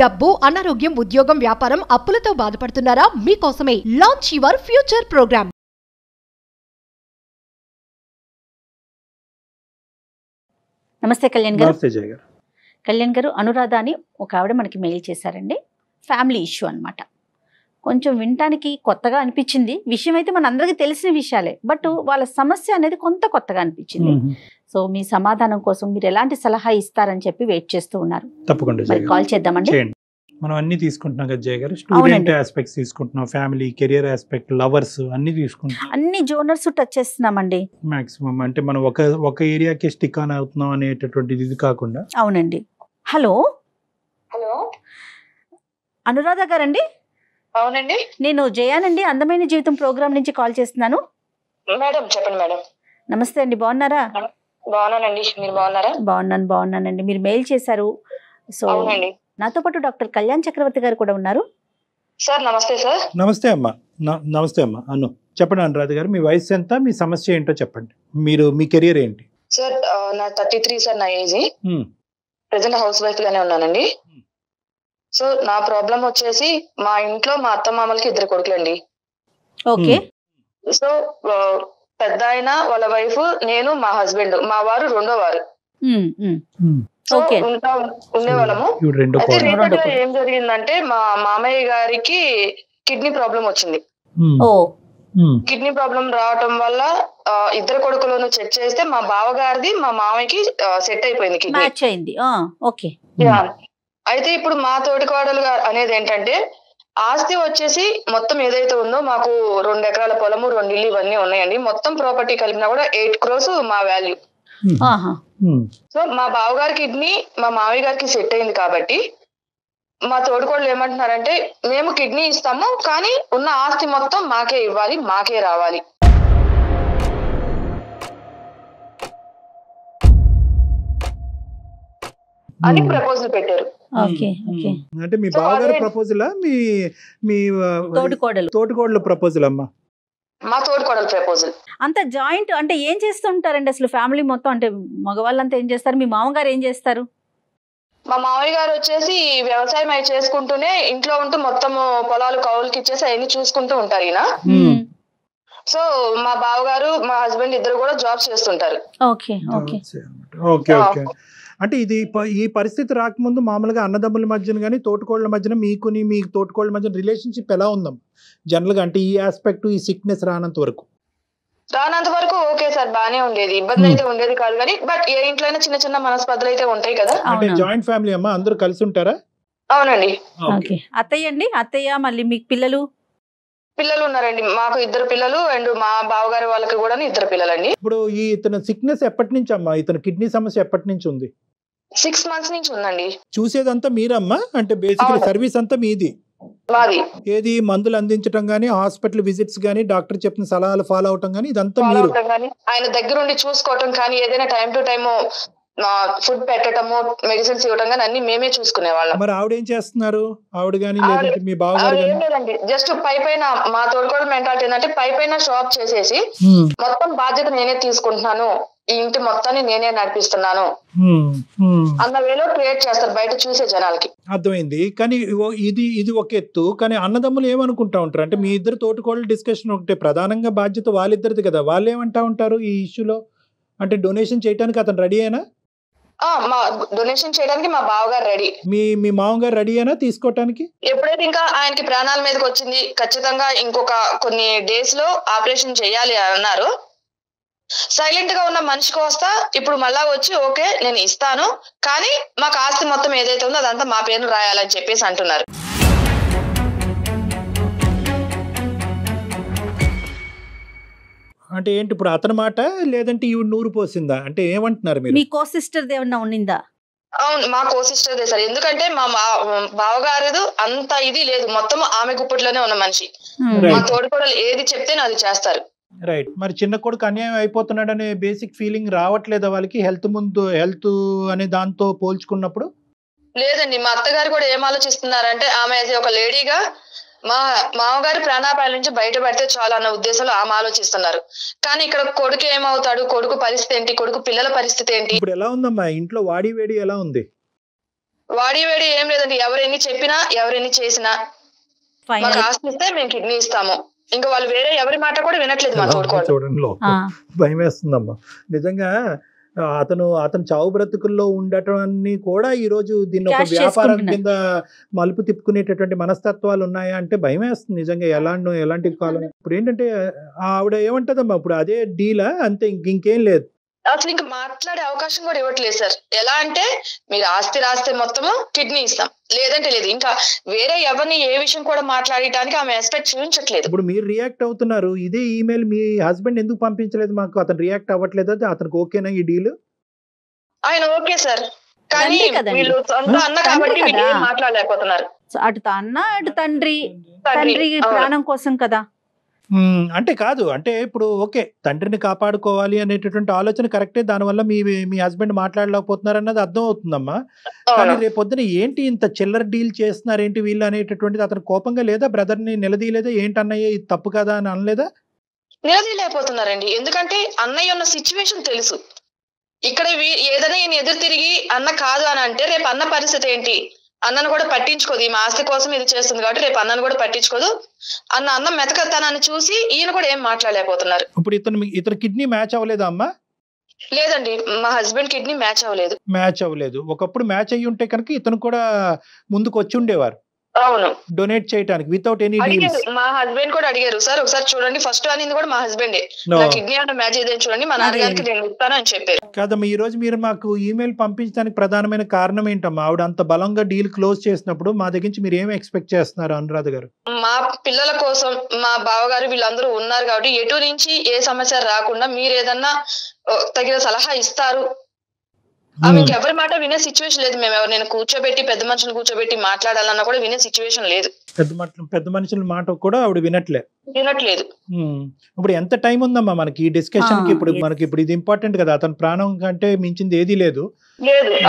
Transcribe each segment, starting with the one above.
డబ్బు, అనారోగ్యం, ఉద్యోగం, వ్యాపారం, అప్పులతో బాధపడుతున్నారా? మీకోసమే లాంచ్ యువర్ ఫ్యూచర్ ప్రోగ్రామ్. నమస్తే కళ్యాణ్ గారు. నమస్తే జయ గారు. కళ్యాణ్ గారు, అనురాధ అని ఒక ఆవిడ మనకి మెయిల్ చేశారండి. ఫ్యామిలీ ఇష్యూ అన్నమాట. కొంచెం వినటానికి కొత్తగా అనిపించింది. విషయం అయితే మన అందరికీ తెలిసిన విషయాలే, బట్ వాళ్ళ సమస్య అనేది కొంత కొత్తగా అనిపించింది. సో మీ సమాధానం కోసం మీరు ఎలాంటి సలహా ఇస్తారని చెప్పి వెయిట్ చేస్తూ ఉన్నారు. తప్పకుండా మరి కాల్ చేద్దామండి. మనం అన్ని తీసుకుంటున్నాం కదా జయ గారు. స్టూడెంట్ ఆస్పెక్ట్స్ తీసుకుంటున్నాం, ఫ్యామిలీ, కెరియర్ ఆస్పెక్ట్, లవర్స్ అన్ని తీసుకుంటున్నాం. అన్ని జోనర్స్ టచ్ చేస్తున్నామండి మాక్సిమం. అంటే మనం ఒక ఏరియాకి స్టిక్ ఆన్ అవుతున్నాం అనేటటువంటిది ఇది కాకుండా. అవునండి. హలో హలో, అనురాధ గారండి? అవునండి, నేను జయానండి, అందమైన జీవితం ప్రోగ్రామ్ నుంచి కాల్ చేస్తున్నాను. మేడం చెప్పండి మేడం. నమస్తే అండి, బాగున్నారా? బాగున్నానండి, మీరు బాగున్నారా? బాగున్నానండి. మీరు మెయిల్ చేశారు. సో అవునండి నాతో పాటు డాక్టర్ కళ్యాణ్ చక్రవర్తి గారు కూడా ఉన్నారు. సార్. నమస్తే సార్. నమస్తే అమ్మా. నమస్తే అమ్మా. అను చెప్పండి అనురాధ గారు, మీ వయసు ఎంత, మీ సమస్య ఏంటో చెప్పండి. మీ కెరియర్ ఏంటి? సార్ నా 33 సార్, నా ఏజ్. ప్రెసెంట్ హౌస్ వైఫ్ గానే ఉన్నానండి. సో నా ప్రాబ్లం వచ్చేసి మా ఇంట్లో మా అత్త మామలకి 2 కొడుకులండి. ఓకే. సో పెద్ద ఆయన, వాళ్ళ వైఫ్, నేను, మా హస్బెండ్, మా వారు 2వ వారు. సో ఉండేవాళ్ళము. అయితే రీసెంట్ గా ఏం జరిగిందంటే మా మామయ్య గారికి కిడ్నీ ప్రాబ్లం వచ్చింది. కిడ్నీ ప్రాబ్లం రావటం వల్ల 2 కొడుకులను చెక్ చేస్తే మా బావగారిది మా మామయ్యకి సెట్ అయిపోయింది కిడ్నీ. అయితే ఇప్పుడు మా తోటికోడలు అనేది ఏంటంటే, ఆస్తి వచ్చేసి మొత్తం ఏదైతే ఉందో మాకు 2 ఎకరాల పొలము, 2 ఇల్లు ఇవన్నీ ఉన్నాయండి. మొత్తం ప్రాపర్టీ కలిపినా కూడా 8 crores మా వాల్యూ. సో మా బావగారి కిడ్నీ మా మామయ్య గారికి సెట్ అయింది కాబట్టి మా తోడుకోడలు ఏమంటున్నారంటే, మేము కిడ్నీ ఇస్తాము కానీ ఉన్న ఆస్తి మొత్తం మాకే ఇవ్వాలి, మాకే రావాలి అని ప్రపోజల్ పెట్టారు. అంటే మీ బావగారి ప్రపోజలా, మీ తోటికోడలు ప్రపోజల్ అమ్మా? మా తోటికోడలు ప్రపోజల్. అంత జాయింట్ అంటే ఏం చేస్తుంటారండి అసలు ఫ్యామిలీ మొత్తం? అంటే మగవాళ్ళంతా ఏం చేస్తారు? మీ మామగారు ఏం చేస్తారు? మా మామయ్య గారు వచ్చేసి వ్యవసాయం అవి చేసుకుంటూనే ఇంట్లో ఉంటూ మొత్తం పొలాలు కౌలుకి ఇచ్చేసి అవన్నీ చూసుకుంటూ ఉంటారు ఈయన. సో మా బావగారు, మా హస్బెండ్ 2 కూడా జాబ్స్ చేస్తుంటారు. ఓకే. అంటే ఈ పరిస్థితి రాకముందు మామూలుగా అన్నదమ్ముల మధ్యన కానీ తోటికోళ్ల మధ్యన మీ తోటికోళ్ల మధ్యన రిలేషన్షిప్ ఎలా ఉందాం జనరల్ గా? అంటే ఈ ఆస్పెక్ట్, ఈ సిక్నెస్ రానంత వరకు ఓకే సార్, బానే ఉండేది, ఇబ్బంది అయితే ఉండేది కాదు కానీ, బట్ ఏ ఇంట్లో అయినా చిన్న చిన్న మనస్పర్ధలు అయితే ఉంటాయి కదా. అంటే జాయింట్ ఫ్యామిలీ అమ్మా, అందరూ కలిసి ఉంటారా? అవునండి. అత్తయ్య మళ్ళీ మీకు పిల్లలు ఉన్నారండి. మాకు 2 పిల్లలు అండ్ మా బావగారి వాళ్ళకి కూడా 2 పిల్లలండి. ఇప్పుడు ఇతను సిక్నెస్ ఎప్పటి నుంచి అమ్మా? ఇతను కిడ్నీ సమస్య ఎప్పటి నుంచి ఉంది? 6 months నుంచి ఉందండి. చూసేదంతా మీరమ్మా? అంటే బేసికలీ సర్వీస్ అంతా మీది? మాది. ఏది మందులు అందించడం గానీ, హాస్పిటల్ విజిట్స్ గానీ, డాక్టర్ చెప్పిన సలహాలు ఫాలో అవటం గానీ, ఇదంతా మీరు? ఆయన దగ్గరుండి చూసుకోవటం కానీ, ఏదైనా టైం టు టైం ఫుడ్ పెట్టడము, మెడిసిన్స్ ఇవ్వడం కానీ అన్ని మేమే చూసుకునే వాళ్ళం. మరి ఆవిడ ఏం చేస్తున్నారు? ఆవిడ గానీ లేదంటే మీ బావగారు గానీ? ఏం లేదండి, జస్ట్ పైన మా తోడుకోవడం మెంటాలిటీ ఏంటంటే పైన షాప్ చేసేసి మొత్తం బాధ్యత నేనే తీసుకుంటున్నాను, ఈ ఇంటి మొత్తాన్ని నేనే నడిపిస్తున్నాను అన్న వేలో క్రియేట్ చేస్తారు బయట చూసే జనాలకి. అర్థమైంది. కానీ ఇది ఒక ఎత్తు. కానీ అన్నదమ్ములు ఏమనుకుంటా ఉంటారు అంటే, మీ 2 తోటికోళ్ళ డిస్కషన్ ఒకటే, ప్రధానంగా బాధ్యత వాళ్ళిద్దరిది కదా, వాళ్ళు ఏమంటా ఉంటారు ఈ ఇష్యూలో? అంటే డొనేషన్ చేయడానికి అతను రెడీ అయినా? మా డొనేషన్ చేయడానికి మా బావగారు రెడీ. మీ మామగారు రెడీ అయినా తీసుకోవటానికి? ఎప్పుడైతే ఇంకా ఆయనకి ప్రాణాల మీదకి వచ్చింది, ఖచ్చితంగా ఇంకొక కొన్ని డేస్ లో ఆపరేషన్ చేయాలి అన్నారు, సైలెంట్ గా ఉన్న మనిషి కోస్తా ఇప్పుడు మళ్ళా వచ్చి ఓకే నేను ఇస్తాను కానీ మాకు ఆస్తి మొత్తం ఏదైతే ఉందో అదంతా మా పేరు రాయాలని చెప్పేసి అంటున్నారు. అంటే ఏంటి ఇప్పుడు అతని మాట, లేదంటే ఈవిడ నూరు పోసిందా? అంటే ఏమంటున్నారు మీరు? మీ కో సిస్టర్ ఏమన్నా ఉండిందా? అవును, మా కో సిస్టర్దే సార్. ఎందుకంటే మా బావగారు అంత ఇది లేదు, మొత్తం ఆమె గుప్పట్లోనే ఉన్న మనిషి. మా తోడుకోడలు ఏది చెప్తే అది చేస్తారు. రైట్. మరి చిన్న కొడుకు అన్యాయం అయిపోతున్నాడు అనే బేసిక్ ఫీలింగ్ రావట్లేదా వాళ్ళకి? హెల్త్ అనే దాంతో పోల్చుకున్నప్పుడు? లేదండి, మా అత్తగారు కూడా ఏం ఆలోచిస్తున్నారంటే, ఆమె ఒక లేడీగా మా మామగారు ప్రాణాపాయాల నుంచి బయటపడితే చాలా అన్న ఉద్దేశంలో ఆమె ఆలోచిస్తున్నారు. కానీ ఇక్కడ కొడుకు ఏమవుతాడు, కొడుకు పరిస్థితి ఏంటి, కొడుకు పిల్లల పరిస్థితి ఏంటి? ఇప్పుడు ఎలా ఉందమ్మా ఇంట్లో? వాడి వేడి ఎలా ఉంది? వాడి వేడి ఏం లేదండి, ఎవరెన్ని చెప్పినా ఎవరెన్ని చేసినా మాకు ఫైనల్ ఆస్తి ఇస్తే మేము కిడ్నీ ఇస్తాము. ఇంకా వాళ్ళు వేరే ఎవరి మాట కూడా వినట్లేదు మా తోడుకోవాలి. చూడండి భయం వేస్తుందమ్మా నిజంగా. అతను చావు బ్రతుకుల్లో ఉండటాన్ని కూడా ఈ రోజు దీన్ని ఒక Cash వ్యాపారం చేసుకుంటున్నారు. కింద మలుపు తిప్పుకునేటటువంటి మనస్తత్వాలు ఉన్నాయా అంటే భయం వేస్తుంది నిజంగా. ఎలాంటి కాలం ఇప్పుడు ఏంటంటే ఆవిడ ఏమంటదమ్మా ఇప్పుడు అదే డీలా అంతే ఇంకేం లేదు. అసలు ఇంకా మాట్లాడే అవకాశం కూడా ఇవ్వట్లేదు సార్. ఎలా అంటే మీరు ఆస్తి రాస్తే మొత్తము కిడ్నీ ఇస్తాం, లేదంటే లేదు. ఇంకా వేరే ఎవరిని ఏ విషయం కూడా మాట్లాడటానికి ఆమె ఎక్స్పెక్ట్ చూపించట్లేదు. ఇప్పుడు మీరు రియాక్ట్ అవుతున్నారు, ఇదే ఈమెయిల్ మీ హస్బెండ్ ఎందుకు పంపించలేదు మాకు? అతను రియాక్ట్ అవ్వట్లేదు, అతనికి ఓకేనా ఈ డీల్? ఆయన ఓకే సార్, కానీ తండ్రి కదండి. వీళ్ళు సొంత అన్న కాబట్టి తండ్రి వీళ్ళు కదా. ఏం మాట్లాడలేకపోతున్నారు. అటు అన్న అటు తండ్రి ప్రాణం కోసం కదా. అంటే కాదు అంటే ఇప్పుడు ఓకే తండ్రిని కాపాడుకోవాలి అనేటటువంటి ఆలోచన కరెక్టే, దానివల్ల మీ హస్బెండ్ మాట్లాడలేకపోతున్నారు అన్నది అర్థం అవుతుందమ్మా. కానీ రేపు పొద్దున ఏంటి ఇంత చిల్లర డీల్ చేస్తున్నారు ఏంటి వీళ్ళు అనేటటువంటిది అతను కోపంగా లేదా? బ్రదర్ని నిలదీయలేదా? ఏంటన్నయ్య ఇది తప్పు కదా అని అనలేదా? నిలదీయలేకపోతున్నారండి, ఎందుకంటే అన్నయ్య ఉన్న సిచ్యువేషన్ తెలుసు. ఇక్కడ ఏదైనా ఈయన ఎదురు తిరిగి అన్న కాదు అని అంటే రేపు అన్న పరిస్థితి ఏంటి? అన్నను కూడా పట్టించుకోదు, ఈమె ఆస్తి కోసం ఇది చేస్తుంది కాబట్టి రేపు అన్నను కూడా పట్టించుకోదు. అన్న మెతకతనాన్ని చూసి ఈయన కూడా ఏం మాట్లాడలేకపోతున్నారు. ఇప్పుడు ఇతను కిడ్నీ మ్యాచ్ అవ్వలేదా అమ్మా? లేదండి, మా హస్బెండ్ కిడ్నీ మ్యాచ్ అవ్వలేదు. మ్యాచ్ అవ్వలేదు. ఒకప్పుడు మ్యాచ్ అయ్యి ఉంటే కనుక ఇతను కూడా ముందుకు వచ్చి ఉండేవారు అవును, డొనేట్ చేయడానికి వితౌట్ ఎనీ అడిగారు. డీల్స్. మా హస్బెండ్ కూడా అడిగారు, సార్ ఒకసారి చూడండి, ఫస్ట్ అనేది కూడా మా హస్బెండే, నా కిడ్నీ అంటే మ్యాచ్ ఏదైనా చూడండి, మా నాన్నగారికి నేను ఇస్తాను అని చెప్పారు. కాదమ్మా ఈ రోజు మీరు మాకు ఈమెయిల్ పంపించడానికి ప్రధానమైన కారణం ఏంటమ్మా? ఆవిడ అంత బలంగా డీల్ క్లోజ్ చేసినప్పుడు మా దగ్గర నుంచి మీరు ఏమి ఎక్స్పెక్ట్ చేస్తున్నారు అనురాధ గారు? మా పిల్లల కోసం మా బావగారు వీళ్ళందరూ ఉన్నారు కాబట్టి ఎటు నుంచి ఏ సమస్య రాకుండా మీరు ఏదన్నా తగిన సలహా ఇస్తారు. ఆమె ఇంకెవరి మాట వినే సిచ్యువేషన్ లేదు. మేము ఎవరినైనా కూర్చోబెట్టి పెద్ద మనుషులు కూర్చోబెట్టి మాట్లాడాలన్నా కూడా వినే సిచ్యువేషన్ లేదు. పెద్ద మనుషుల మాట కూడా ఆవిడ వినట్లేదు. ఇప్పుడు ఎంత టైం ఉందమ్మా మనకి ఈ డిస్కషన్ కి? ఇప్పుడు ఇది ఇంపార్టెంట్ కదా, అతని ప్రాణం కంటే మించింది ఏదీ లేదు.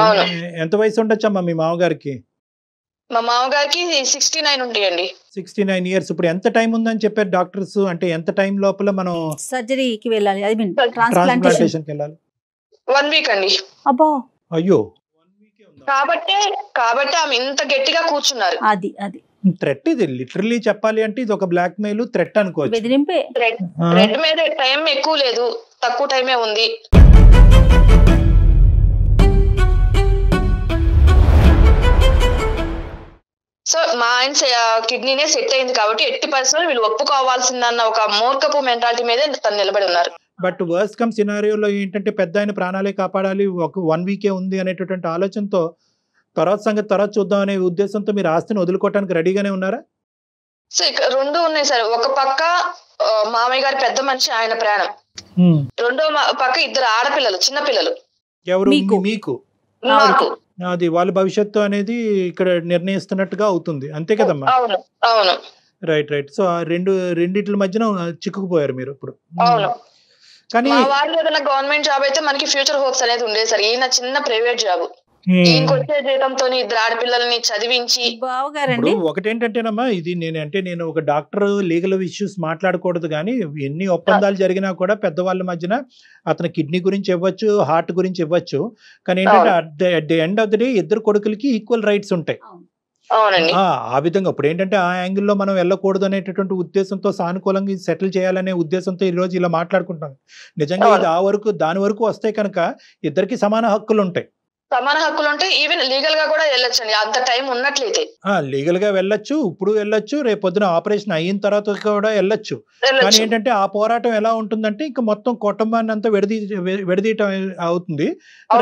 అవును. ఎంత వయసు ఉండొచ్చమ్మా మీ మామగారికి? మా మామగారికి 69 ఉంటాయండి. 69 years. ఇప్పుడు ఎంత టైం ఉందని చెప్పారు డాక్టర్స్? అంటే ఎంత టైం లోపల మనం సర్జరీకి వెళ్ళాలి, ఐ మీన్ ట్రాన్స్ప్లాంటేషన్ కి వెళ్ళాలి? 1 week అండి. అబ్బో, అయ్యో. కాబట్టి ఆమె ఇంత గట్టిగా కూర్చున్నారు. అది థ్రెట్ ఇది లిటరల్లీ చెప్పాలి అంటే ఇది ఒక బ్లాక్ మెయిల్ థ్రెట్ అనుకోవచ్చు. బెదిరింపే. రెడ్ మీద టైం ఎక్కువ లేదు, తక్కువ టైమే ఉంది. సో మా ఆయన కిడ్నీనే సెట్ అయింది కాబట్టి ఎట్టి పరిస్థితుల్లో వీళ్ళు ఒప్పుకోవాల్సిందన్న ఒక మూర్ఖపు మెంటాలిటీ మీదే తను నిలబడి ఉన్నారు. బట్ వర్స్ట్ కమ్ సినారియోలో ఏంటంటే పెద్ద ఆయన ప్రాణాలే కాపాడాలి, ఒక 1 week ఉంది అనేటటువంటి ఆలోచనతో తర్వాత సంగతి తర్వాత చూద్దాం అనే ఉద్దేశంతో మీరు ఆస్తిని వదులుకోవడానికి రెడీగానే ఉన్నారా? సో ఇక్కడ 2 ఉన్నాయి సార్. ఒక పక్క మామయ్య గారి పెద్ద మనిషి ఆయన ప్రాణం, రెండో పక్క 2 ఆడపిల్లలు, చిన్న పిల్లలు. ఎవరు? మీకు. నాకు. అది వాళ్ళ భవిష్యత్తు అనేది ఇక్కడ నిర్ణయిస్తున్నట్టుగా అవుతుంది, అంతే కదమ్మా? అవును అవును. రైట్. సో ఆ రెండిట్ల మధ్యన చిక్కుకుపోయారు మీరు ఇప్పుడు. అవును. కానీ మా వారిలో ఏదైనా గవర్నమెంట్ జాబ్ అయితే మనకి ఫ్యూచర్ హోప్స్ అనేది ఉండేది సార్. ఈయన చిన్న ప్రైవేట్ జాబ్, ఈయనకి వచ్చే జీతంతో 2 ఆడపిల్లల్ని చదివించి. బావగారండి ఒకటేంటంటేనమ్మా ఇది నేను ఒక డాక్టర్ లీగల్ ఇష్యూస్ మాట్లాడకూడదు, కానీ ఎన్ని ఒప్పందాలు జరిగినా కూడా పెద్దవాళ్ళ మధ్యన అతని కిడ్నీ గురించి ఇవ్వచ్చు, హార్ట్ గురించి ఇవ్వచ్చు, కానీ ఏంటంటే at the end of the day 2 కొడుకులకి ఈక్వల్ రైట్స్ ఉంటాయి. అవునండి. ఆ విధంగా ఇప్పుడు ఏంటంటే ఆ యాంగిల్లో మనం వెళ్ళకూడదు అనేటటువంటి ఉద్దేశంతో సానుకూలంగా సెటిల్ చేయాలనే ఉద్దేశంతో ఈ రోజు ఇలా మాట్లాడుకుంటాం. నిజంగా ఇది దాని వరకు వస్తే కనుక ఇద్దరికి సమాన హక్కులు ఉంటాయి. ఈవెన్ లీగల్ గా కూడా వెళ్ళొచ్చండి, అంత టైం ఉన్నట్లయితే. లీగల్ గా వెళ్ళొచ్చు, ఇప్పుడు వెళ్ళొచ్చు, రేపు పొద్దున ఆపరేషన్ అయిన తర్వాత కూడా వెళ్ళొచ్చు. కానీ ఏంటంటే ఆ పోరాటం ఎలా ఉంటుందంటే ఇంకా మొత్తం కుటుంబాన్ని అంతా విడదీయటం అవుతుంది.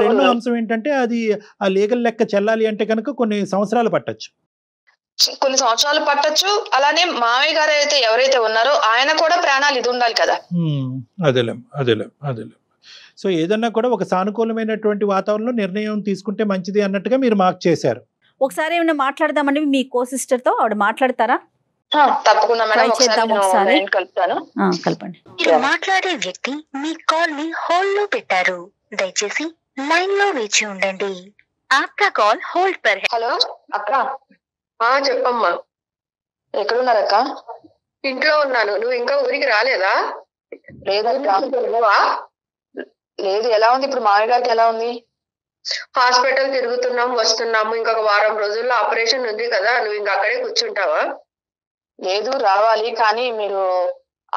రెండో అంశం ఏంటంటే అది ఆ లీగల్ లెక్క చెల్లాలి అంటే కనుక కొన్ని సంవత్సరాలు పట్టొచ్చు. అలానే మామయ్య గారు అయితే ఎవరైతే ఉన్నారో ఆయన కూడా ప్రాణాలు ఇది ఉండాలి కదా. అదేలే. సో ఏదన్నా కూడా ఒక సానుకూలమైనటువంటి వాతావరణంలో నిర్ణయం తీసుకుంటే మంచిది అన్నట్టుగా మీరు మార్క్ చేశారు. ఒకసారి ఏమైనా మాట్లాడదామండి మీ కో సిస్టర్ తో, ఆవిడ మాట్లాడతారా? తప్పకుండా మేడం, ఒకసారి కలుపుతాను. కలపండి. మీరు మాట్లాడే వ్యక్తి మీ కాల్ ని హోల్డ్ లో పెట్టారు, దయచేసి లైన్ లో వేచి ఉండండి. ఆప్కా కాల్ హోల్డ్ పర్. హలో అక్క. చెప్పమ్మా. ఎక్కడున్నారక్క? ఇంట్లో ఉన్నాను. నువ్వు ఇంకా ఊరికి రాలేదా? లేదు. ఎలా ఉంది ఇప్పుడు మామయ్య గారికి? ఎలా ఉంది? హాస్పిటల్ తిరుగుతున్నాం వస్తున్నాము, ఇంకొక వారం రోజుల్లో ఆపరేషన్ ఉంది కదా, నువ్వు ఇంకా అక్కడే కూర్చుంటావా? లేదు రావాలి, కానీ మీరు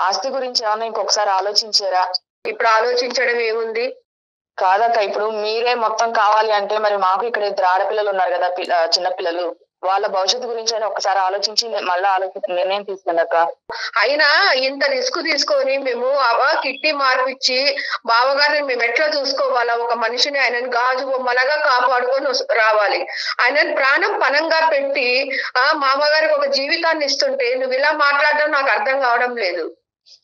ఆస్తి గురించి ఏమన్నా ఇంకొకసారి ఆలోచించారా? ఇప్పుడు ఆలోచించడం ఏముంది? కాదక్క, ఇప్పుడు మీరే మొత్తం కావాలి అంటే మరి మాకు ఇక్కడ 2 ఆడపిల్లలు ఉన్నారు కదా, చిన్న పిల్లలు, వాళ్ళ భవిష్యత్తు గురించి అయినా ఒకసారి ఆలోచించి మళ్ళీ నిర్ణయం తీసుకుందక్క. అయినా ఇంత రిస్క్ తీసుకొని మేము కిడ్నీ మార్పిచ్చి బావగారిని మేము ఎట్లా చూసుకోవాలా? ఒక మనిషిని ఆయనని గాజు బొమ్మలాగా కాపాడుకొని రావాలి. ఆయనని ప్రాణం పనంగా పెట్టి మామగారికి ఒక జీవితాన్ని ఇస్తుంటే నువ్వు ఇలా మాట్లాడడం నాకు అర్థం కావడం లేదు.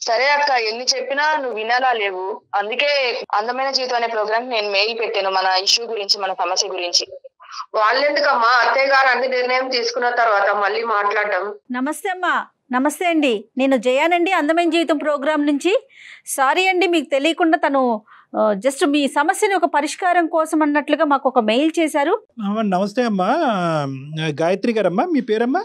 సరే అక్క, ఎన్ని చెప్పినా నువ్వు వినాలా లేవు. అందుకే అందమైన జీవితం అనే ప్రోగ్రామ్ నేను మెయిల్ పెట్టాను మన ఇష్యూ గురించి, మన సమస్య గురించి. వాళ్ళెందుకమ్మా, అత్తయ్య గారు అన్ని నిర్ణయం తీసుకున్న తర్వాత మళ్ళీ మాట్లాడడం. నమస్తే అమ్మా. నమస్తే అండి, నేను జయానండి, అందమైన జీవితం ప్రోగ్రాం నుంచి. సారీ అండి, మీకు తెలియకుండా తను జస్ట్ మీ సమస్యని ఒక పరిష్కారం కోసం అన్నట్లుగా మాకు ఒక మెయిల్ చేశారు. నమస్తే అమ్మా, గాయత్రి గారమ్మా, మీ పేరమ్మా?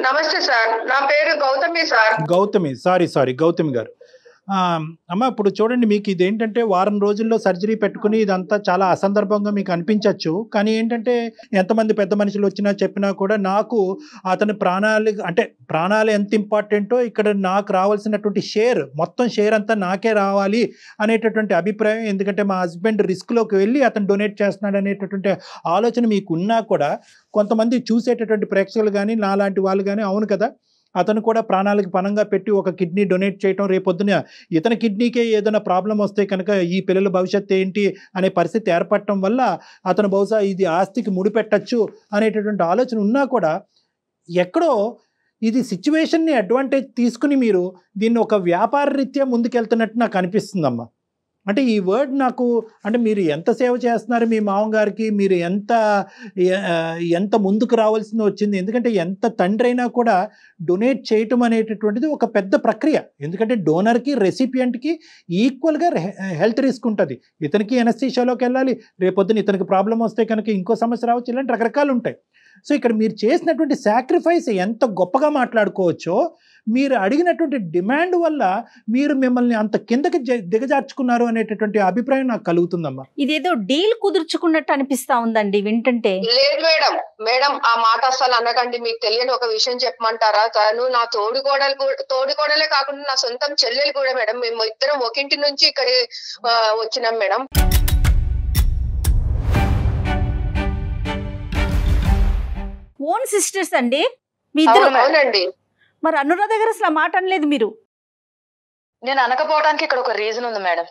నమస్తే సార్, నా పేరు గౌతమి సార్. గౌతమి, సారీ గౌతమి గారు. అమ్మ, ఇప్పుడు చూడండి, మీకు ఇదేంటంటే వారం రోజుల్లో సర్జరీ పెట్టుకుని ఇదంతా చాలా అసందర్భంగా మీకు అనిపించవచ్చు. కానీ ఏంటంటే ఎంతమంది పెద్ద మనుషులు వచ్చినా చెప్పినా కూడా నాకు అతని ప్రాణాలు ఎంత ఇంపార్టెంటో ఇక్కడ నాకు రావాల్సినటువంటి మొత్తం షేర్ అంతా నాకే రావాలి అనేటటువంటి అభిప్రాయం. ఎందుకంటే మా హస్బెండ్ రిస్క్లోకి వెళ్ళి అతను డొనేట్ చేస్తున్నాడు అనేటటువంటి ఆలోచన మీకు ఉన్నా కూడా కొంతమంది చూసేటటువంటి ప్రేక్షకులు కానీ నాలాంటి వాళ్ళు కానీ అవును కదా, అతను కూడా ప్రాణాలకు పణంగా పెట్టి ఒక కిడ్నీ డొనేట్ చేయటం, రేపొద్దున ఇతని కిడ్నీకే ఏదైనా ప్రాబ్లం వస్తే కనుక ఈ పిల్లల భవిష్యత్తు ఏంటి అనే పరిస్థితి ఏర్పడటం వల్ల అతను బహుశా ఇది ఆస్తికి ముడిపెట్టచ్చు అనేటటువంటి ఆలోచన ఉన్నా కూడా ఎక్కడో ఇది సిచ్యువేషన్ని అడ్వాంటేజ్ తీసుకుని మీరు దీన్ని ఒక వ్యాపార రీత్యా ముందుకెళ్తున్నట్టు నాకు అనిపిస్తుందమ్మా. అంటే ఈ వర్డ్ నాకు, అంటే మీరు ఎంత సేవ చేస్తున్నారు మీ మామగారికి, మీరు ఎంత ముందుకు రావాల్సింది వచ్చింది. ఎందుకంటే ఎంత తండ్రి అయినా కూడా డొనేట్ చేయటం అనేటటువంటిది ఒక పెద్ద ప్రక్రియ. ఎందుకంటే డోనర్కి రెసిపియంట్కి ఈక్వల్గా హెల్త్ రిస్క్ ఉంటుంది. ఇతనికి ఎనస్థీషియాలోకి వెళ్ళాలి, రేపొద్దున ఇతనికి ప్రాబ్లం వస్తే కనుక ఇంకో సమస్య రావచ్చు, ఇలాంటి రకరకాలు ఉంటాయి. సో ఇక్కడ మీరు చేసినటువంటి సాక్రిఫైస్ ఎంత గొప్పగా మాట్లాడుకోవచ్చో, మీరు అడిగినటువంటి డిమాండ్ వల్ల మీరు మిమ్మల్ని అంత కిందకి దిగజార్చుకున్నారు అనేటటువంటి అభిప్రాయం నాకు కలుగుతుందమ్మా. ఇదేదో డీల్ కుదుర్చుకున్నట్టు అనిపిస్తా ఉందండి వింటుంటే. లేదు మేడం ఆ మాట అస్సలు అనకండి. మీకు తెలియని ఒక విషయం చెప్పమంటారా? తను నా తోడికోడలే కాకుండా నా సొంతం చెల్లెలు కూడా మేడం. మేము ఇద్దరం ఒకింటి నుంచి ఇక్కడ వచ్చినాం మేడం. ఓన్ సిస్టర్స్ అండి మీ ఇద్దరు? అవునండి. మరి అనురాధ దగ్గర అసలు ఆ మాట అనలేదు మీరు? నేను అనకపోవడానికి ఇక్కడ ఒక రీజన్ ఉంది మేడం.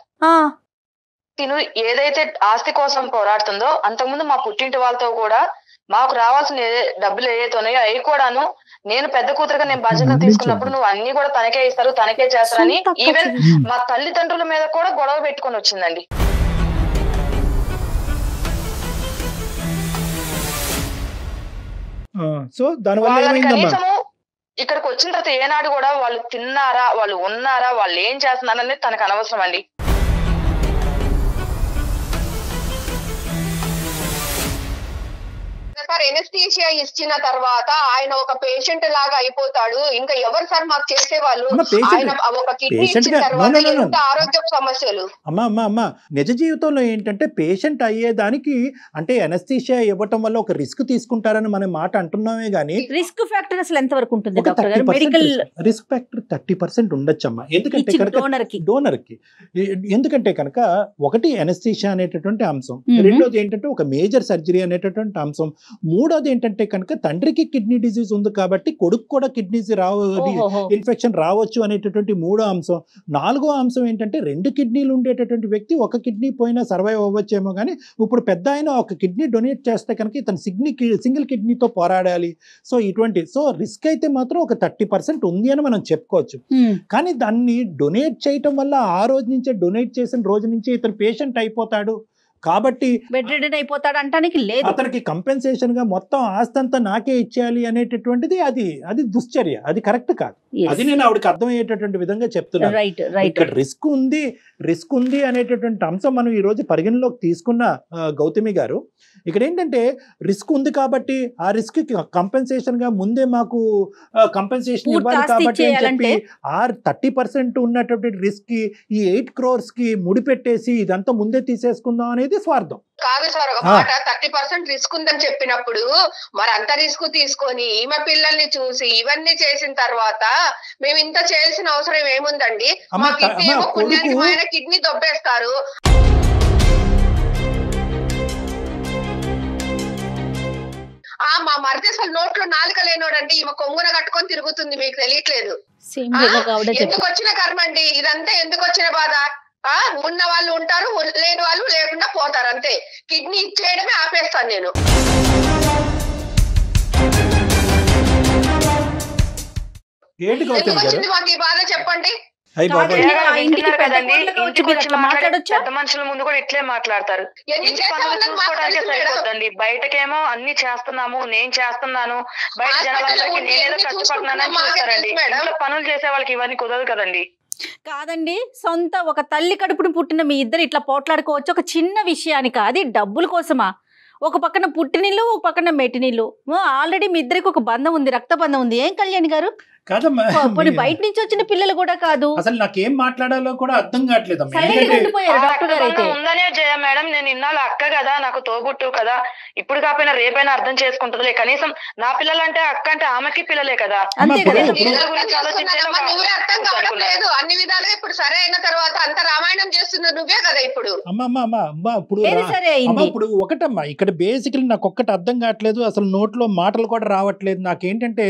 తిను ఏదైతే ఆస్తి కోసం పోరాడుతుందో అంతకుముందు మా పుట్టింటి వాళ్ళతో కూడా మాకు రావాల్సిన డబ్బులు ఏదైతే ఉన్నాయో అవి కూడాను నేను పెద్ద కూతురుగా నేను బాధ్యత తీసుకున్నప్పుడు నువ్వు అన్ని కూడా తనకే ఇస్తారు, తనకే చేస్తారని ఈవెన్ మా తల్లిదండ్రుల మీద కూడా గొడవ పెట్టుకొని వచ్చిందండి. సో దానివల్ల కనీసము ఇక్కడికి వచ్చిన తర్వాత ఏనాడు కూడా వాళ్ళు తిన్నారా, వాళ్ళు ఉన్నారా, వాళ్ళు ఏం చేస్తున్నారు అనేది తనకు అనవసరం అండి. సార్ ఎనస్థీషియా ఇచ్చిన తర్వాత ఆయన ఒక పేషెంట్ లాగా అయిపోతాడు. ఇంకా ఎవరు సార్ మాకు చేసేవాళ్ళు? ఆయన ఒక కిడ్నీ ఇచ్చిన తర్వాత ఎంత ఆరోగ్య సమస్యలు. అమ్మా నిజ జీవితంలో ఏంటంటే పేషెంట్ అయ్యేదానికి అంటే ఎనస్థీషియా ఇవ్వటం వల్ల ఒక రిస్క్ తీసుకుంటారని మనం మాట అంటున్నామే గానీ రిస్క్ ఫ్యాక్టర్ అసలు ఎంత వరకు ఉంటుంది డాక్టర్ గారు? Medical risk factor 30% ఉండొచ్చమ్మా. ఎందుకంటే కనుక డోనర్కి ఎందుకంటే కనుక ఒకటి ఎనస్థీషియా అనేటటువంటి అంశం, రెండోది ఏంటంటే ఒక మేజర్ సర్జరీ అనేటటువంటి అంశం, మూడోది ఏంటంటే కనుక తండ్రికి కిడ్నీ డిసీజ్ ఉంది కాబట్టి కొడుకు కూడా కిడ్నీస్ ఇన్ఫెక్షన్ రావచ్చు అనేటటువంటి మూడో అంశం. నాలుగో అంశం ఏంటంటే 2 కిడ్నీలు ఉండేటటువంటి వ్యక్తి ఒక కిడ్నీ పోయినా సర్వైవ్ అవ్వచ్చేమో కానీ ఇప్పుడు పెద్ద ఆయన ఒక కిడ్నీ డొనేట్ చేస్తే కనుక ఇతను సింగిల్ కిడ్నీతో పోరాడాలి. సో ఇటువంటి రిస్క్ అయితే మాత్రం ఒక 30% ఉంది అని మనం చెప్పుకోవచ్చు. కానీ దాన్ని డొనేట్ చేయటం వల్ల ఆ రోజు నుంచే డొనేట్ చేసిన రోజు నుంచే ఇతను పేషెంట్ అయిపోతాడు కాబట్టి బెడ్ రిడెన్ అయిపోతాడు అంటానికి లేదు. అతనికి కంపెన్సేషన్ గా మొత్తం ఆస్తి అంతా నాకే ఇచ్చేయాలి అనేటటువంటిది అది దుశ్చర్య, అది కరెక్ట్ కాదు. అది నేను ఆవిడకి అర్థమయ్యేటటువంటి విధంగా చెప్తున్నాను. ఇక్కడ రిస్క్ ఉంది అనేటటువంటి అంశం మనం ఈ రోజు పరిగణలోకి తీసుకున్న గౌతమి గారు, ఇక్కడ ఏంటంటే రిస్క్ ఉంది కాబట్టి ఆ రిస్క్ కంపెన్సేషన్ గా ముందే మాకు కంపెన్సేషన్ ఇవ్వాలి కాబట్టి అని చెప్పి 30% ఉన్నటువంటి రిస్క్ కి ఈ 8 crores కి ముడిపెట్టేసి ఇదంతా ముందే తీసేసుకుందాం అనేది అనేది స్వార్థం. కాదు సార్, ఒక మాట 30% రిస్క్ ఉందని చెప్పినప్పుడు మరి అంత రిస్క్ తీసుకొని ఈమె పిల్లల్ని చూసి ఇవన్నీ చేసిన తర్వాత మేము ఇంత చేయాల్సిన అవసరం ఏముందండి? మా కిడ్నీ ఏమో పుణ్యానికి మా ఆయన కిడ్నీ దొబ్బేస్తారు. మా మరిది అసలు నోట్లో నాలుక లేనోడండి, ఈమె కొంగున కట్టుకొని తిరుగుతుంది, మీకు తెలియట్లేదు. ఎందుకు వచ్చిన కర్మ అండి ఇదంతా? ఎందుకు వచ్చిన బాధ? ఉన్న వాళ్ళు ఉంటారు, లేని వాళ్ళు లేకుండా పోతారు, అంతే. కిడ్నీ ఇచ్చేయడమే ఆపేస్తాను నేను. ఎందుకు వచ్చింది మాకు ఈ బాధ చెప్పండి? పెద్ద మనుషుల ముందు కూడా ఇట్లే మాట్లాడతారు. సరిపోద్దండి, బయటకేమో అన్ని చేస్తున్నాము, నేను చేస్తున్నాను, బయట జనాలకి నేనేదో కష్టపడుతున్నానని చూస్తారండి. ఇంట్లో పనులు చేసే వాళ్ళకి ఇవన్నీ కుదరదు కదండి. కాదండి, సొంత ఒక తల్లి కడుపును పుట్టిన మీ ఇద్దరు ఇట్లా పోట్లాడుకోవచ్చు ఒక చిన్న విషయానికి, అది డబ్బుల కోసమా? ఒక పక్కన పుట్టినీళ్ళు, ఒక పక్కన మెట్టినీళ్ళు. ఆల్రెడీ మీ ఇద్దరికి ఒక బంధం ఉంది, రక్త బంధం ఉంది. ఏం కళ్యాణ్ గారు? కాదమ్మా, బయట నుంచి వచ్చిన పిల్లలు కూడా కాదు. అసలు నాకేం మాట్లాడాలో కూడా అర్థం కావట్లేదు. ఉందనే జయ మేడం, నేను ఇన్నాళ్ళు అక్క కదా, నాకు తోబుట్టు కదా, ఇప్పుడు కాకపోయినా రేపైనా అర్థం చేసుకుంటుందిలే. కనీసం నా పిల్లలంటే అక్క అంటే ఆమెకి పిల్లలే కదా. నువ్వే అర్థం కావడం లేదు అన్ని విధాలుగా. ఇప్పుడు సరే అయిన తర్వాత అంత రామాయణం చేస్తున్నారు నువ్వే కదా ఇప్పుడు. ఇప్పుడు ఒకటమ్మా, ఇక్కడ బేసికలీ నాకు ఒక్కటి అర్థం కావట్లేదు, అసలు నోట్లో మాటలు కూడా రావట్లేదు. నాకేంటంటే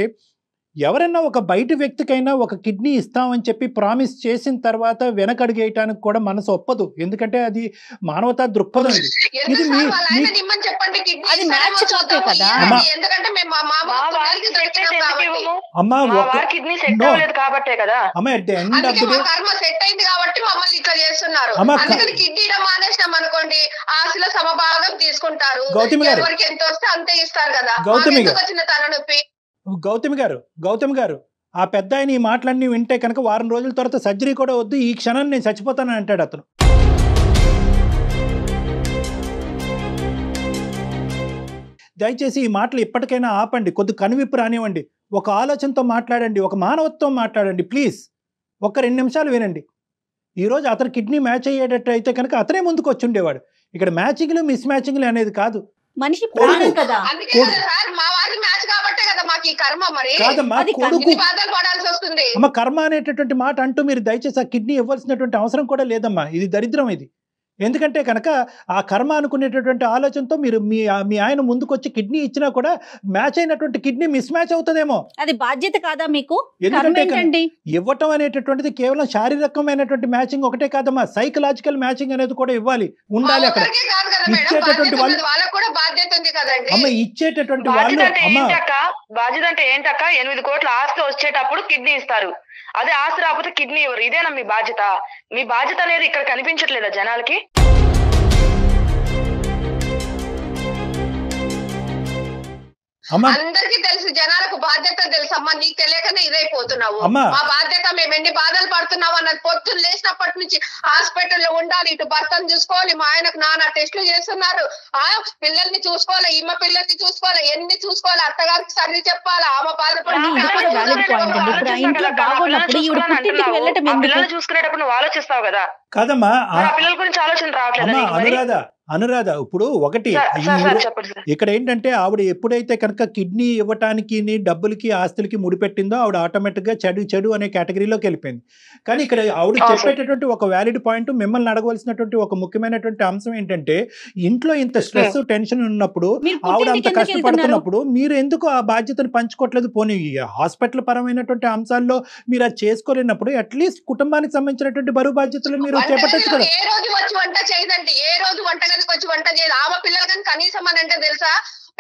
ఎవరైనా ఒక బయట వ్యక్తికైనా ఒక కిడ్నీ ఇస్తామని చెప్పి ప్రామిస్ చేసిన తర్వాత వెనకడిగేయటానికి కూడా మనసు ఒప్పదు. ఎందుకంటే అది మానవతా దృక్పథం. ఇది ఆశల సమభాగం తీసుకుంటారు. ఎవరికి ఎంత వస్తే అంతే ఇస్తారు కదా. వచ్చిన తలనొప్పి. గౌతమి గారు ఆ పెద్ద ఆయన ఈ మాటలన్నీ వింటే కనుక వారం రోజుల తర్వాత సర్జరీ కూడా వద్దు, ఈ క్షణాన్ని నేను చచ్చిపోతానని అంటాడు అతను. దయచేసి ఈ మాటలు ఇప్పటికైనా ఆపండి, కొద్ది కనువిప్పు రానివ్వండి, ఒక ఆలోచనతో మాట్లాడండి, ఒక మానవత్వం మాట్లాడండి ప్లీజ్. ఒక్క 2 నిమిషాలు వినండి. ఈరోజు అతను కిడ్నీ మ్యాచ్ అయ్యేటట్టు అయితే కనుక అతనే ముందుకు వచ్చి ఉండేవాడు. ఇక్కడ మ్యాచింగ్లు మిస్ మ్యాచింగ్లు అనేది కాదు, మనిషి ప్రాణం కదా. అమ్మ కర్మ అనేటటువంటి మాట అంటూ మీరు దయచేసి ఆ కిడ్నీ ఇవ్వాల్సినటువంటి అవసరం కూడా లేదమ్మా. ఇది దరిద్రం ఇది. ఎందుకంటే కనుక ఆ కర్మ అనుకునేటటువంటి ఆలోచనతో మీరు మీ ఆయన ముందుకు వచ్చి కిడ్నీ ఇచ్చినా కూడా మ్యాచ్ అయినటువంటి కిడ్నీ మిస్ మ్యాచ్ అవుతుందేమో. అది బాధ్యత కాదా మీకు? ఎందుకంటే ఇవ్వటం అనేటటువంటిది కేవలం శారీరకమైనటువంటి మ్యాచింగ్ ఒకటే కాదమ్మా, సైకలాజికల్ మ్యాచింగ్ అనేది కూడా ఇవ్వాలి, ఉండాలి. అక్కడ ఇచ్చేటటువంటి వాళ్ళు అమ్మ, ఇచ్చేటటువంటి వాళ్ళు బాధ్యత అంటే ఏంటక్క? 8 కోట్ల ఆస్తి వచ్చేటప్పుడు కిడ్నీ ఇస్తారు, అదే ఆస్తి రాకపోతే కిడ్నీ ఇవ్వరు. ఇదేనా మీ బాధ్యత? మీ బాధ్యత అనేది ఇక్కడ కనిపించట్లేదా జనాలకి? అందరికి తెలుసు, జనాలకు బాధ్యత తెలుసు అమ్మా. నీకు తెలియకనే ఇదైపోతున్నావు. మా బాధ్యత, మేము ఎన్ని బాధలు పడుతున్నావు అన్నది పొద్దున్న లేచినప్పటి నుంచి హాస్పిటల్లో ఉండాలి, ఇటు భర్తను చూసుకోవాలి, మా ఆయనకు నానా టెస్టులు చేస్తున్నారు, పిల్లల్ని చూసుకోవాలి, ఈమె పిల్లల్ని చూసుకోవాలి, ఎన్ని చూసుకోవాలి, అత్తగారికి సర్ది చెప్పాలి, ఆమె పిల్లలు చూసుకునేటప్పుడు నువ్వు ఆలోచిస్తావు కదా. కాదమ్మా, పిల్లల గురించి ఆలోచన రావట్లేదు. అనురాధ ఇప్పుడు ఒకటి ఇక్కడ ఏంటంటే ఆవిడ ఎప్పుడైతే కనుక కిడ్నీ ఇవ్వటానికి డబ్బులకి ఆస్తులకి ముడిపెట్టిందో ఆవిడ ఆటోమేటిక్ గా చెడు అనే కేటగిరీలోకి వెళ్ళిపోయింది. కానీ ఇక్కడ ఆవిడ చెప్పేటటువంటి ఒక వ్యాలిడ్ పాయింట్, మిమ్మల్ని అడగవలసినటువంటి ఒక ముఖ్యమైనటువంటి అంశం ఏంటంటే, ఇంట్లో ఇంత స్ట్రెస్ టెన్షన్ ఉన్నప్పుడు, ఆవిడ అంత కష్టపడుతున్నప్పుడు మీరు ఎందుకు ఆ బాధ్యతను పంచుకోవట్లేదు? పోనీ హాస్పిటల్ పరమైనటువంటి అంశాల్లో మీరు అది చేసుకోలేనప్పుడు అట్లీస్ట్ కుటుంబానికి సంబంధించినటువంటి బరువు బాధ్యతలు మీరు చేపట్టచ్చు కదా. ఏ రోజు వచ్చి వంట చేయదండి, ఏ రోజు వంటగదికి వచ్చి వంట చేయదు. ఆమె పిల్లలు కానీ కనీసం అని అంటే తెలుసా,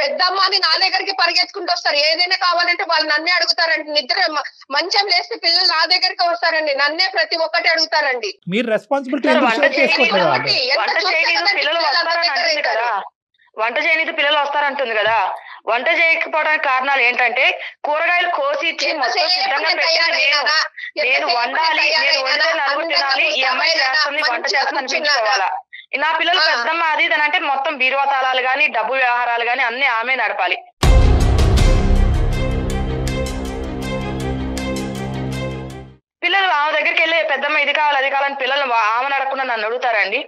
పెద్దమ్మని నా దగ్గరికి పరిగెత్తుకుంటూ వస్తారు, ఏదైనా కావాలంటే వాళ్ళు నన్నే అడుగుతారండి. నిద్ర మంచం లేస్తే పిల్లలు నా దగ్గరికి వస్తారండి, నన్నే ప్రతి ఒక్కటి అడుగుతారండి. మీరు రెస్పాన్సిబిలిటీ వంట చేయనీకి పిల్లలు వస్తారంటుంది కదా. వంట చేయకపోవడానికి కారణాలు ఏంటంటే, కూరగాయలు కోసి ఇచ్చి మొత్తం సిద్ధంగా పెట్టాను నేను వండాలి, నేను వండే నలుగురు తినాలి, ఈ అమ్మాయి చేస్తుంది వంట చేస్తుంది అనిపించుకోవాలా. నా పిల్లలు పెద్దమ్మ అది ఇది అంటే మొత్తం బీరువా తాళాలు గాని, డబ్బు వ్యవహారాలు గాని అన్ని ఆమె నడపాలి. పిల్లలు ఆమె దగ్గరికి వెళ్ళి పెద్దమ్మ ఇది కావాలి అది కావాలని పిల్లలు ఆమె నడకుండా నన్ను అడుగుతారండి.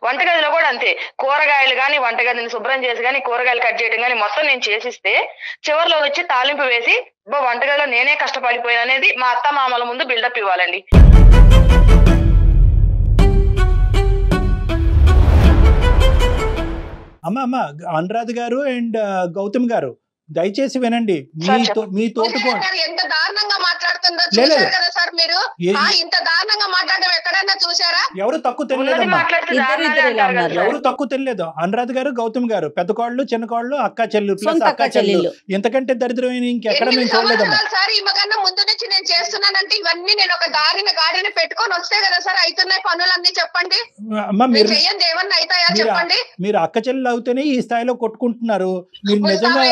వంటగదిలో కూడా అంతే, కూరగాయలు కానీ వంటగదిని శుభ్రం చేసి కానీ కూరగాయలు కట్ చేయడం కానీ మొత్తం నేను చేసిస్తే చివరిలో వచ్చి తాలింపు వేసి వంటగదిలో నేనే కష్టపడిపోయాను అనేది మా అత్త మామల ముందు బిల్డప్ ఇవ్వాలండి. అమ్మ అనురాధ గారు అండ్ గౌతమ్ గారు దయచేసి వినండి. మీ తోటకోడలు ఎంత దారుణంగా మాట్లాడుతుందో చూసారు కదా సార్ మీరు. ఇంత దారుణంగా మాట్లాడడం ఎక్కడైనా చూసారా? ఎవరు తక్కువ తెలియలేదమ్మా, ఎవరు తక్కువ తెలియలేదు. అనురాధ గారు గౌతమ్ గారు పెద్ద కోళ్ళు చిన్న కోళ్ళు అక్క చెల్లు ప్లస్ అక్క చెల్లు, ఇంతకంటే దరిద్రమైన ఇంకెక్కడ మేము చూడలేదమ్మా. సార్ ఈమెకన్నా ముందు నుంచి నేను చేస్తున్నానంటే ఇవన్నీ నేను ఒక గాడిని పెట్టుకొని వస్తే కదా సార్ అవుతున్నాయి పనులన్నీ. చెప్పండి అమ్మా, మీరు చెయ్యండి ఏమన్నా అవుతాయా చెప్పండి. మీరు అక్క చెల్లు అవుతేనే ఈ స్థాయిలో కొట్టుకుంటున్నారు. మీరు నిజంగా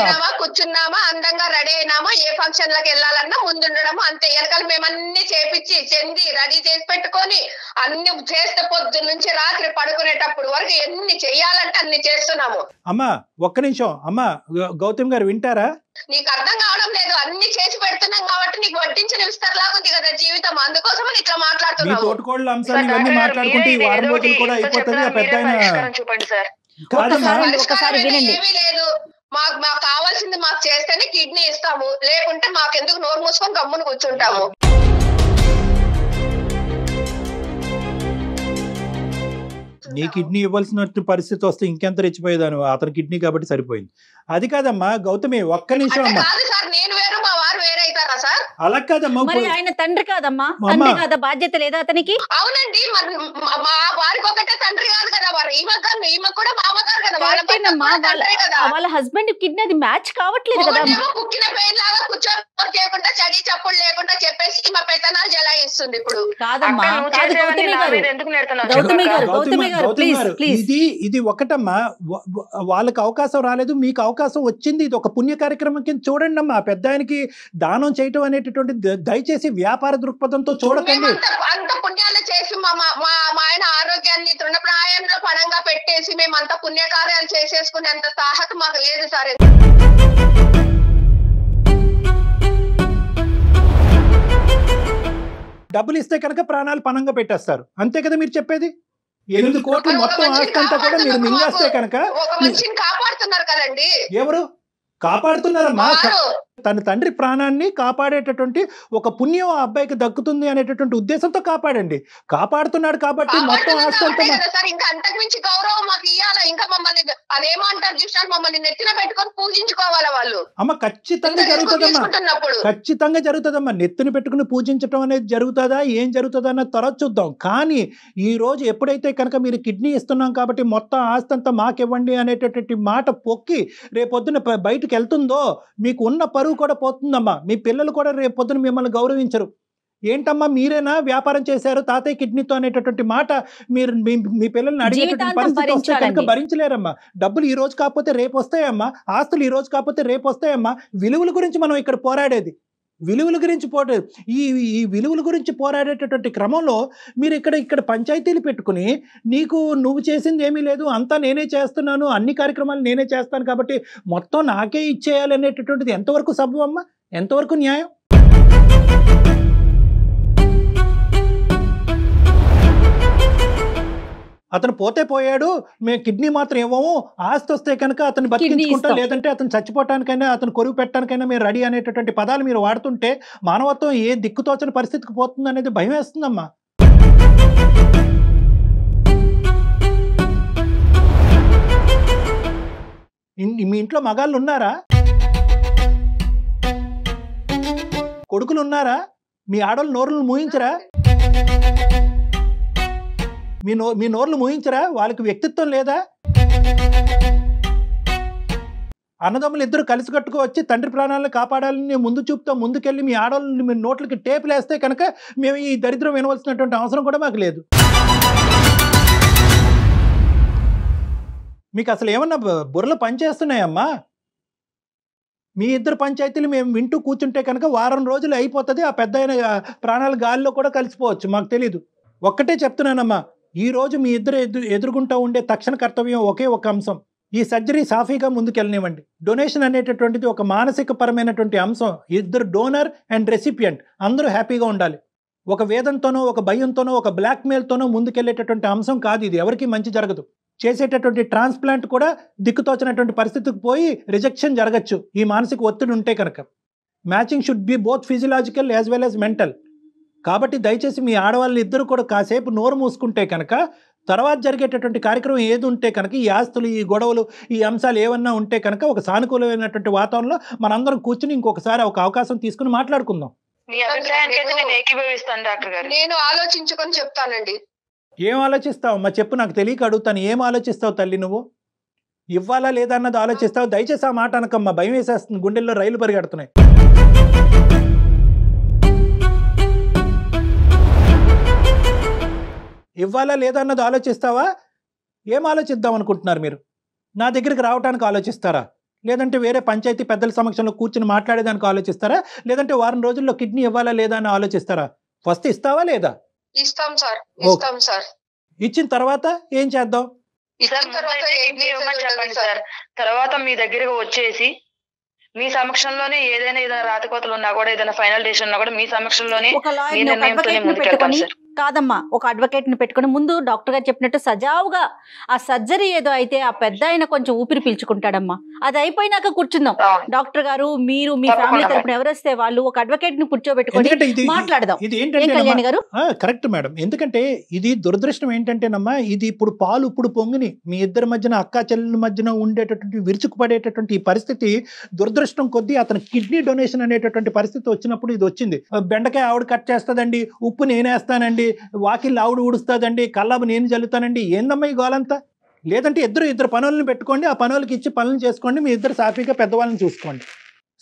కూర్చున్నామా, అందంగా రెడీ అయినామా, ఏ ఫంక్షన్ లకు వెళ్ళాలన్నా ముందుండడము అంతే. వెనకాల మేమన్నీ చేపించి చెంది రెడీ చేసి పెట్టుకొని అన్ని చేస్తే పొద్దు నుంచి రాత్రి పడుకునేటప్పుడు వరకు ఎన్ని చెయ్యాలంటే అన్ని చేస్తున్నాము. అమ్మా ఒక్క నిమిషం అమ్మా, గౌతమ్ గారు వింటారా? నీకు అర్థం కావడం లేదు, అన్ని చేసి పెడుతున్నాం కాబట్టి నీకు వడ్డించిన విస్తరలాగా ఉంది కదా జీవితం, అందుకోసం ఇట్లా మాట్లాడుతున్నాం. తోటకోళ్ళ అంశాలు ఇవన్నీ మాట్లాడుకుంటే ఈ వారం రోజులు కూడా అయిపోతుంది. ఆ పెద్ద చూపండి సార్. ఏమీ లేదు, మాకు కావాల్సింది మాకు చేస్తేనే కిడ్నీ ఇస్తాము, లేకుంటే మాకెందుకు నోరు మూసుకొని గమ్మున కూర్చుంటాము. నీ కిడ్నీ ఇవ్వాల్సిన పరిస్థితి వస్తే ఇంకెంత రెచ్చిపోయేదాను, అతని కిడ్నీ కాబట్టి సరిపోయింది. అది కాదమ్మా గౌతమి, ఒక్క నిమిషం అమ్మా. సార్ నేను వేరు మా వారు వేరే అవుతారా సార్? అలా కాదమ్మా, ఆయన తండ్రి కాదమ్మా, తండ్రి కాదా, బాధ్యత లేదా అతనికి? అవునండి, మా వారికి ఒకటే తండ్రి కాదు కదా, వారు ఈమె కూడా మామగారు కదా, వాళ్ళ హస్బెండ్ కిడ్నీ అది మ్యాచ్ కావట్లేదు కదా. కుక్కిన పెయిన్ లాగా కూర్చొని చేయకుండా చడి చప్పుడు లేకుండా చెప్పేసి మా పెత్తనాలు జలాయిస్తుంది ఇప్పుడు. కాదమ్మా, గౌతమి గారు ఇది ఒకటమ్మా, వాళ్ళకి అవకాశం రాలేదు, మీకు అవకాశం వచ్చింది. ఇది ఒక పుణ్య కార్యక్రమం కింద చూడండి అమ్మా. పెద్ద ఆయనకి దానం చేయటం అనేటటువంటి దయచేసి వ్యాపార దృక్పథంతో చూడకండి. అంత పుణ్యాలు చేసి మా ఆయన ఆరోగ్యాన్ని తృణప్రాయంలో పణంగా పెట్టేసి మేము అంత పుణ్యకార్యాలు చేసేసుకునేంత సాహత మాకు లేదు సార్. డబ్బులు ఇస్తే కనుక ప్రాణాలు పణంగా పెట్టేస్తారు, అంతే కదా మీరు చెప్పేది? 8 కోట్లు మొత్తం ఆస్తి అంతా కూడా మీరు మింగేస్తే కనుక ఒక మనిషిని కాపాడుతున్నారు కదండి. ఎవరు కాపాడుతున్నారమ్మా? తన తండ్రి ప్రాణాన్ని కాపాడేటటువంటి ఒక పుణ్యం ఆ అబ్బాయికి దక్కుతుంది అనేటటువంటి ఉద్దేశంతో కాపాడండి. కాపాడుతున్నాడు కాబట్టి మొత్తం ఆస్తి అంతా. ఇంకా అంతకు మించి గౌరవం మాకు ఇవ్వాలా? ఇంకా మమ్మల్ని అదేమో అంటారు చూసినారు, మమ్మల్ని నెత్తిన పెట్టుకొని పూజించుకోవాలా వాళ్ళు? అమ్మ ఖచ్చితంగా జరుగుతుందమ్మా, ఖచ్చితంగా జరుగుతుందమ్మా. నెత్తిన పెట్టుకుని పూజించడం అనేది జరుగుతుందా, ఏం జరుగుతుందా అన్న తర్వాత చూద్దాం. కానీ ఈ రోజు ఎప్పుడైతే కనుక మీరు కిడ్నీ ఇస్తున్నాం కాబట్టి మొత్తం ఆస్తి అంతా మాకివ్వండి అనేటటువంటి మాట పొక్కి రేపొద్దున బయటకు వెళ్తుందో మీకు ఉన్న పరువు కూడా పోతుందమ్మా. మీ పిల్లలు కూడా రేపొద్దున మిమ్మల్ని గౌరవించరు. ఏంటమ్మా మీరేనా వ్యాపారం చేశారు తాతయ్య కిడ్నీతో అనేటటువంటి మాట మీరు మీ పిల్లల్ని అడిగేటటువంటి పరిస్థితి వస్తే కనుక భరించలేరమ్మా. డబ్బులు ఈ రోజు కాకపోతే రేపు వస్తాయమ్మా, ఆస్తులు ఈ రోజు కాకపోతే రేపు వస్తాయమ్మా. విలువల గురించి మనం ఇక్కడ పోరాడేది, విలువల గురించి ఈ విలువల గురించి పోరాడేటటువంటి క్రమంలో మీరు ఇక్కడ పంచాయతీలు పెట్టుకుని నువ్వు చేసింది ఏమీ లేదు, అంతా నేనే చేస్తున్నాను, అన్ని కార్యక్రమాలు నేనే చేస్తాను కాబట్టి మొత్తం నాకే ఇచ్చేయాలి అనేటటువంటిది ఎంతవరకు సబబమ్మా, ఎంతవరకు న్యాయం? అతను పోతే పోయాడు, మేము కిడ్నీ మాత్రం ఇవ్వము, ఆస్తి వస్తే కనుక అతను బతికించుకుంటా, లేదంటే అతను చచ్చిపోవటానికైనా అతను కొరువు పెట్టడానికైనా మీరు రెడీ అనేటటువంటి పదాలు మీరు వాడుతుంటే మానవత్వం ఏ దిక్కుతోచని పరిస్థితికి పోతుంది అనేది భయం వేస్తుందమ్మా. మీ ఇంట్లో మగాళ్ళు ఉన్నారా? కొడుకులు ఉన్నారా? మీ ఆడవాళ్ళు నోరులు మూయించరా? మీ నోర్లు మూయించరా? వాళ్ళకి వ్యక్తిత్వం లేదా? అన్నదమ్ములు ఇద్దరు కలిసి కట్టుకు వచ్చి తండ్రి ప్రాణాలను కాపాడాలని ముందు చూపుతో ముందుకెళ్ళి మీ ఆడవాళ్ళని మీ నోట్లకి టేపులు వేస్తే కనుక మేము ఈ దరిద్రం వినవలసినటువంటి అవసరం కూడా మాకు లేదు. మీకు అసలు ఏమన్నా బుర్రలు పనిచేస్తున్నాయమ్మా? మీ ఇద్దరు పంచాయతీలు మేము వింటూ కూర్చుంటే కనుక వారం రోజులు అయిపోతుంది, ఆ పెద్ద ప్రాణాలు గాలిలో కూడా కలిసిపోవచ్చు, మాకు తెలీదు. ఒక్కటే చెప్తున్నానమ్మా, ఈ రోజు మీ ఇద్దరు ఎదుర్కొంటూ ఉండే తక్షణ కర్తవ్యం ఒకే ఒక అంశం, ఈ సర్జరీ సాఫీగా ముందుకెళ్ళనివ్వండి. డొనేషన్ అనేటటువంటిది ఒక మానసిక పరమైనటువంటి అంశం. ఇద్దరు డోనర్ అండ్ రెసిపియంట్ అందరూ హ్యాపీగా ఉండాలి. ఒక వేదంతోనో ఒక భయంతోనో ఒక బ్లాక్మెయిల్తోనో ముందుకెళ్లేటటువంటి అంశం కాదు ఇది. ఎవరికి మంచి జరగదు. చేసేటటువంటి ట్రాన్స్ప్లాంట్ కూడా దిక్కుతోచినటువంటి పరిస్థితికి పోయి రిజెక్షన్ జరగచ్చు ఈ మానసిక ఒత్తిడి ఉంటే కనుక. Matching should be both physiological as well as mental. కాబట్టి దయచేసి మీ ఆడవాళ్ళు ఇద్దరు కూడా కాసేపు నోరు మూసుకుంటే కనుక తర్వాత జరిగేటటువంటి కార్యక్రమం ఏది ఉంటే కనుక ఈ ఆస్తులు ఈ గొడవలు ఈ అంశాలు ఏమన్నా ఉంటే కనుక ఒక సానుకూలమైనటువంటి వాతావరణంలో మనందరం కూర్చుని ఇంకొకసారి ఒక అవకాశం తీసుకుని మాట్లాడుకుందాం. మీ అభిప్రాయానికి అయితే నేను ఏకీభవిస్తాను డాక్టర్ గారు. నేను ఆలోచించుకొని చెప్తానండి. ఏం ఆలోచిస్తావు మా చెప్పు, నాకు తెలియక అడుగుతాను. ఏం ఆలోచిస్తావు తల్లి నువ్వు? ఇవ్వాలా లేదా అన్నది ఆలోచిస్తావు. దయచేసి ఆ మాట అనకమ్మా, భయం వేసేస్తుంది, గుండెల్లో రైలు పరిగెడుతున్నాయి. ఇవ్వాలా లేదా అన్నది ఆలోచిస్తావా? ఏం ఆలోచిద్దాం అనుకుంటున్నారు మీరు? నా దగ్గరికి రావడానికి ఆలోచిస్తారా? లేదంటే వేరే పంచాయతీ పెద్దల సమక్షంలో కూర్చుని మాట్లాడేదానికి ఆలోచిస్తారా? లేదంటే వారం రోజుల్లో కిడ్నీ ఇవ్వాలా లేదా అని ఆలోచిస్తారా? ఫస్ట్ ఇస్తావా లేదా? ఇస్తాం సార్, ఇస్తాం సార్. ఇచ్చిన తర్వాత ఏం చేద్దాం? ఇచ్చిన తర్వాత చెప్పండి సార్. తర్వాత మీ దగ్గరకు వచ్చేసి మీ సమక్షంలోనే ఏదైనా రాతకోతలు ఉన్నా కూడా ఏదైనా ఫైనల్ డెసిషన్ ఉన్నా కూడా మీ సమక్షంలోనే ఒక లాయర్ ఒక అడ్వకేట్ ని పెట్టుకొని, కాదమ్మా ఒక అడ్వకేట్ ని పెట్టుకొని ముందు డాక్టర్ గారు చెప్పినట్టు సజావుగా ఆ సర్జరీ ఏదో అయితే ఆ పెద్ద ఆయన కొంచెం ఊపిరి పీల్చుకుంటాడమ్మా. అది అయిపోయినాక కూర్చుందాం. డాక్టర్ గారు మీరు మీ ఫ్యామిలీ తరపున ఎవరు వస్తే వాళ్ళు ఒక అడ్వకేట్ ని కూర్చోబెట్టుకొని మాట్లాడదాం. ఇది ఏంటంటే కళ్యాణి గారు కరెక్ట్ మేడం. ఎందుకంటే ఇది దురదృష్టం ఏంటంటేనమ్మా, ఇది ఇప్పుడు పాలు ఇప్పుడు పొంగిని మీ ఇద్దరి మధ్యన అక్కా చెల్లెల మధ్యన ఉండేటటువంటి విరుచుకుపడేటటువంటి ఈ పరిస్థితి దురదృష్టం కొద్దీ అతను కిడ్నీ డొనేషన్ అనేటటువంటి పరిస్థితి వచ్చినప్పుడు ఇది వచ్చింది. బెండకాయ ఆవిడ కట్ చేస్తుందండి, ఉప్పు నేనేస్తానండి, వాకిళ్ళు ఆవిడ ఊడుస్తుందండి, కల్లాబు నేను జల్లుతానండి. ఏందమ్మా ఈ గోలంతా? లేదంటే ఇద్దరు పనులను పెట్టుకోండి, ఆ పనులకి ఇచ్చి పనులు చేసుకోండి, మీ ఇద్దరు సాఫీగా పెద్దవాళ్ళని చూసుకోండి.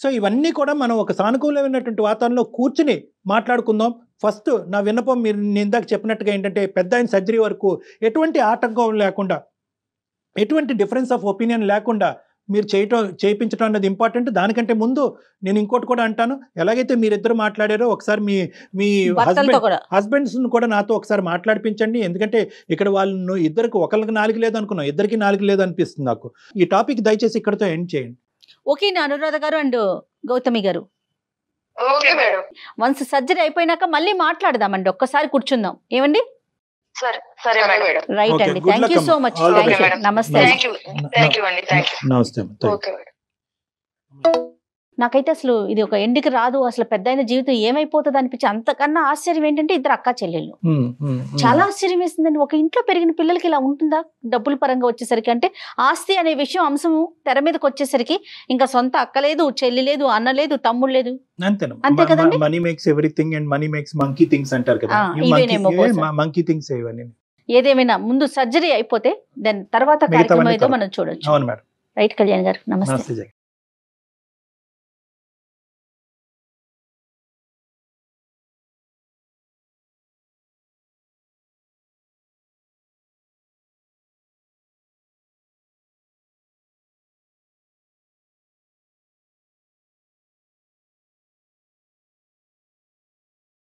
సో ఇవన్నీ కూడా మనం ఒక సానుకూలమైనటువంటి వాతావరణంలో కూర్చుని మాట్లాడుకుందాం. ఫస్ట్ నా విన్నపం మీరు ఇందాక చెప్పినట్టుగా ఏంటంటే పెద్ద ఆయన సర్జరీ వరకు ఎటువంటి ఆటంకం లేకుండా, ఎటువంటి డిఫరెన్స్ ఆఫ్ ఒపీనియన్ లేకుండా మీరు చేయించడం అన్నది ఇంపార్టెంట్. దానికంటే ముందు నేను ఇంకోటి కూడా అంటాను, ఎలాగైతే మీరిద్దరు మాట్లాడారో ఒకసారి మీ హస్బెండ్స్ కూడా నాతో ఒకసారి మాట్లాడిపించండి. ఎందుకంటే ఇక్కడ వాళ్ళు ఇద్దరికి ఒకరికి 4 లేదు అనుకున్నాం, ఇద్దరికి 4 లేదు అనిపిస్తుంది నాకు. ఈ టాపిక్ దయచేసి ఇక్కడతో ఎండ్ చేయండి. ఓకే అనురాధ గారు అండ్ గౌతమి గారు, ఓకే మేడం. వన్స్ సర్జరీ అయిపోయినాక మళ్ళీ మాట్లాడదామండి, ఒక్కసారి కూర్చుందాం. ఏమండి? సరే మేడం. రైట్ అండి, థ్యాంక్ యూ సో మచ్. నమస్తే. నమస్తే. Okay madam. నాకైతే అసలు ఇది ఒక ఎండికి రాదు, అసలు పెద్ద అయిన జీవితం ఏమైపోతుంది అనిపించి అంతకన్నా ఆశ్చర్యం ఏంటంటే ఇద్దరు అక్కా చెల్లెళ్ళు. చాలా ఆశ్చర్యం వేసిందండి. ఒక ఇంట్లో పెరిగిన పిల్లలకి ఇలా ఉంటుందా? డబ్బుల పరంగా వచ్చేసరికి, అంటే ఆస్తి అనే విషయం అంశము తెర మీదకి వచ్చేసరికి ఇంకా సొంత అక్క లేదు, చెల్లి లేదు, అన్న లేదు, తమ్ముడు లేదు. అంతే కదండి. Money makes everything and money makes monkey things అంటారు కదా, మంకీ థింగ్స్ ఇవన్నీ. ఏదేమైనా ముందు సర్జరీ అయిపోతే దాని తర్వాత కార్యక్రమం ఏదో మనం చూడొచ్చు. అవును మేడం. రైట్ కళ్యాణ్ గారు, నమస్తే.